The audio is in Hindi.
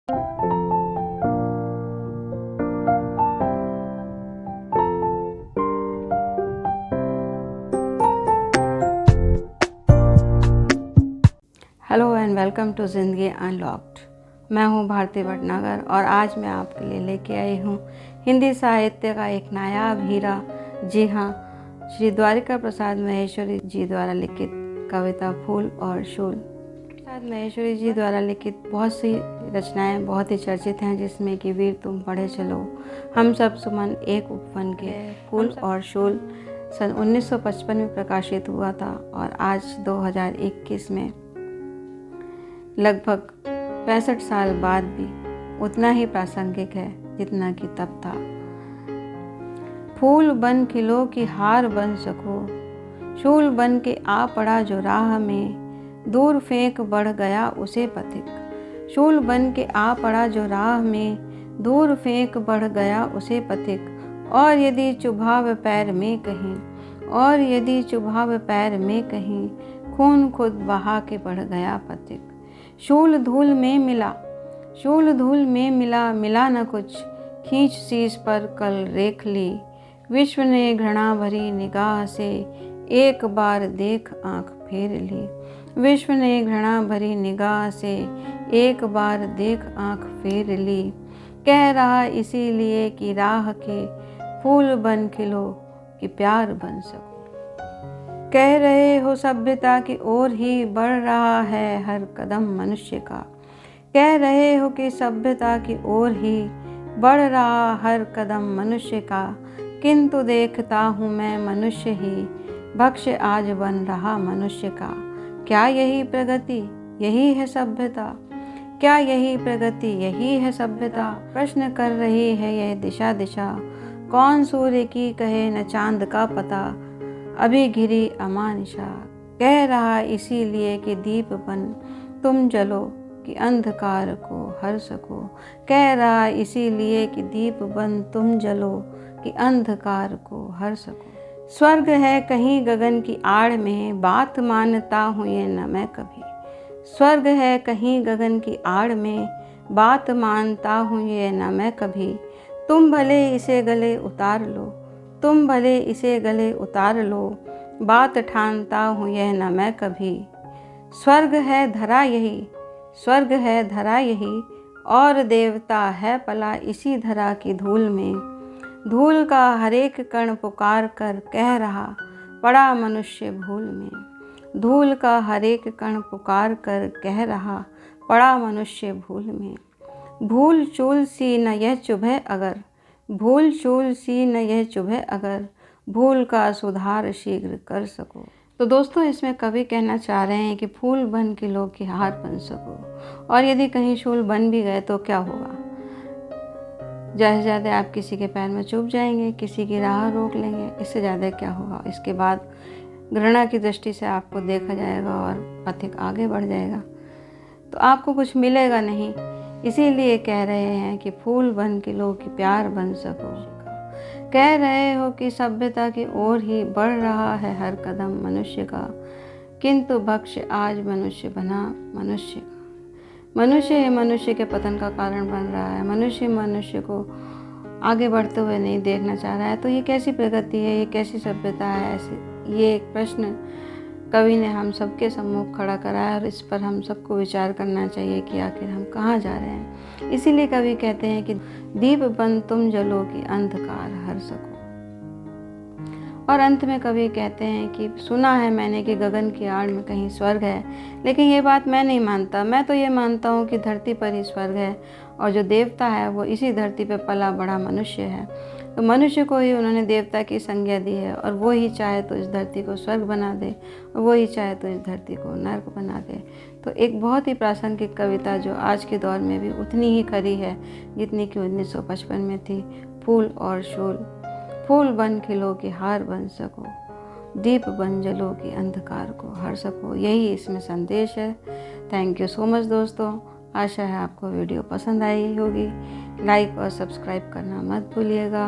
हेलो एंड वेलकम टू ज़िंदगी अनलॉक्ड। मैं हूं भारती भटनागर और आज मैं आपके लिए लेके आई हूं हिंदी साहित्य का एक नायाब हीरा। जी हां, श्री द्वारिका प्रसाद महेश्वरी जी द्वारा लिखित कविता फूल और शूल। प्रसाद महेश्वरी जी द्वारा लिखित बहुत सी रचनाएं बहुत ही चर्चित हैं, जिसमें कि वीर तुम पढ़े चलो, हम सब सुमन एक उपवन के, फूल और शूल सन 1955 में प्रकाशित हुआ था और आज 2021 में लगभग 65 साल बाद भी उतना ही प्रासंगिक है जितना कि तब था। फूल बन खिलो कि हार बन सको, शूल बन के आ पड़ा जो राह में, दूर फेंक बढ़ गया उसे पथिक। शूल बन के आ पड़ा जो राह में, दूर फेंक बढ़ गया उसे पथिक। और यदि चुभाव पैर में कहीं, और यदि चुभाव पैर में कहीं, खून खुद बहा के बढ़ गया पथिक। शूल धूल में मिला, शूल धूल में मिला, मिला न कुछ, खींच शीश पर कल रेख ली। विश्व ने घृणा भरी निगाह से एक बार देख आंख फेर ली। विश्व ने घृणा भरी निगाह से एक बार देख आंख फेर ली। कह रहा इसीलिए कि राह के फूल बन खिलो कि प्यार बन सको। कह रहे हो सभ्यता की ओर ही बढ़ रहा है हर कदम मनुष्य का। कह रहे हो कि सभ्यता की ओर ही बढ़ रहा हर कदम मनुष्य का, किंतु देखता हूँ मैं मनुष्य ही भक्ष्य आज बन रहा मनुष्य का। क्या यही प्रगति, यही है सभ्यता? क्या यही प्रगति, यही है सभ्यता? प्रश्न कर रही है यह दिशा दिशा, कौन सूर्य की कहे न चांद का पता, अभी घिरी अमानिशा। कह रहा इसीलिए कि दीप बन तुम जलो कि अंधकार को हर सको। कह रहा इसीलिए कि दीप बन तुम जलो कि अंधकार को हर सको। स्वर्ग है कहीं गगन की आड़ में, बात मानता हूँ ये न मैं कभी। स्वर्ग है कहीं गगन की आड़ में, बात मानता हूँ ये न मैं कभी। तुम भले इसे गले उतार लो, तुम भले इसे गले उतार लो, बात ठानता हूँ यह न मैं कभी। स्वर्ग है धरा यही, स्वर्ग है धरा यही, और देवता है पला इसी धरा की धूल में। धूल का हरेक कण पुकार कर कह रहा पड़ा मनुष्य भूल में। धूल का हरेक कण पुकार कर कह रहा पड़ा मनुष्य भूल में। भूल चूल सी न यह चुभे अगर, भूल चूल सी न यह चुभे अगर, भूल का सुधार शीघ्र कर सको। तो दोस्तों, इसमें कवि कहना चाह रहे हैं कि फूल बन के लो कि हार बन सको, और यदि कहीं शूल बन भी गए तो क्या होगा? ज़्यादा से ज़्यादा आप किसी के पैर में चुभ जाएंगे, किसी की राह रोक लेंगे, इससे ज़्यादा क्या होगा? इसके बाद घृणा की दृष्टि से आपको देखा जाएगा और पथिक आगे बढ़ जाएगा, तो आपको कुछ मिलेगा नहीं। इसीलिए कह रहे हैं कि फूल बन के लो कि प्यार बन सको। कह रहे हो कि सभ्यता की ओर ही बढ़ रहा है हर कदम मनुष्य का, किंतु भक्ष्य आज मनुष्य बना मनुष्य का। मनुष्य ही मनुष्य के पतन का कारण बन रहा है। मनुष्य मनुष्य को आगे बढ़ते हुए नहीं देखना चाह रहा है। तो ये कैसी प्रगति है, ये कैसी सभ्यता है? ऐसे ये एक प्रश्न कवि ने हम सबके सम्मुख खड़ा करा है, और इस पर हम सबको विचार करना चाहिए कि आखिर हम कहाँ जा रहे हैं। इसीलिए कवि कहते हैं कि दीप बन तुम जलो कि अंधकार हर सको। और अंत में कवि कहते हैं कि सुना है मैंने कि गगन की आड़ में कहीं स्वर्ग है, लेकिन ये बात मैं नहीं मानता। मैं तो ये मानता हूँ कि धरती पर ही स्वर्ग है, और जो देवता है वो इसी धरती पर पला बड़ा मनुष्य है। तो मनुष्य को ही उन्होंने देवता की संज्ञा दी है, और वो ही चाहे तो इस धरती को स्वर्ग बना दे, और वो ही चाहे तो इस धरती को नर्क बना दे। तो एक बहुत ही प्रासंगिक कविता जो आज के दौर में भी उतनी ही खरी है जितनी कि 1955 में थी। फूल और शूल, फूल बन खिलो कि हार बन सको, दीप बन जलो कि अंधकार को हर सको। यही इसमें संदेश है। थैंक यू सो मच दोस्तों। आशा है आपको वीडियो पसंद आई होगी। लाइक और सब्सक्राइब करना मत भूलिएगा।